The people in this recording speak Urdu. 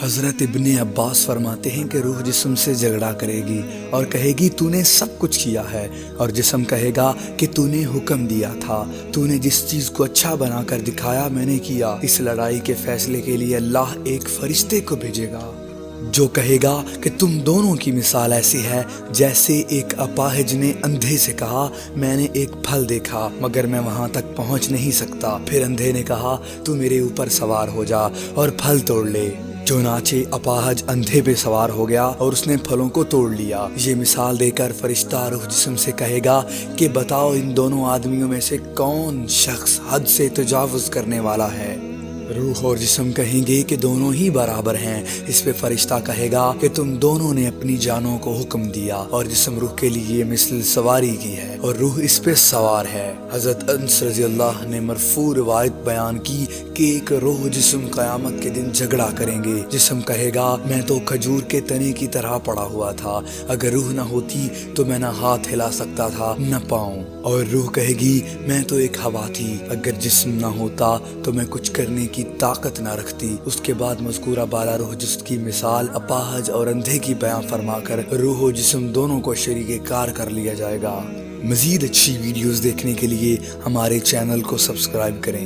حضرت ابن عباس فرماتے ہیں کہ روح جسم سے جھگڑا کرے گی اور کہے گی تو نے سب کچھ کیا ہے، اور جسم کہے گا کہ تو نے حکم دیا تھا، تو نے جس چیز کو اچھا بنا کر دکھایا میں نے کیا۔ اس لڑائی کے فیصلے کے لیے اللہ ایک فرشتے کو بھیجے گا جو کہے گا کہ تم دونوں کی مثال ایسی ہے جیسے ایک اپاہج نے اندھے سے کہا میں نے ایک پھل دیکھا مگر میں وہاں تک پہنچ نہیں سکتا، پھر اندھے نے کہا تو میرے اوپر سوار ہو جا اور پھل توڑ لے، چنانچہ اپاہج اندھے پہ سوار ہو گیا اور اس نے پھلوں کو توڑ لیا۔ یہ مثال دے کر فرشتہ روح جسم سے کہے گا کہ بتاؤ ان دونوں آدمیوں میں سے کون شخص حد سے تجاوز کرنے والا ہے؟ روح اور جسم کہیں گے کہ دونوں ہی برابر ہیں۔ اس پہ فرشتہ کہے گا کہ تم دونوں نے اپنی جانوں کو حکم دیا اور جسم روح کے لیے مثل سواری کی ہے اور روح اس پہ سوار ہے۔ حضرت انس رضی اللہ نے مرفوع روایت بیان کی کہ ایک روح جسم قیامت کے دن جھگڑا کریں گے۔ جسم کہے گا میں تو کھجور کے تنے کی طرح پڑا ہوا تھا، اگر روح نہ ہوتی تو میں نہ ہاتھ ہلا سکتا تھا نہ پاؤں، اور روح کہے گی میں تو ایک ہوا تھی، اگر جسم نہ ہوتا تو میں کچھ کرنے کی طاقت نہ رکھتی۔ اس کے بعد مذکورہ بالا روح جس کی مثال اپاہج اور اندھے کی بیان فرما کر روح و جسم دونوں کو شریک کار کر لیا جائے گا۔ مزید اچھی ویڈیوز دیکھنے کے لیے ہمارے چینل کو سبسکرائب کریں۔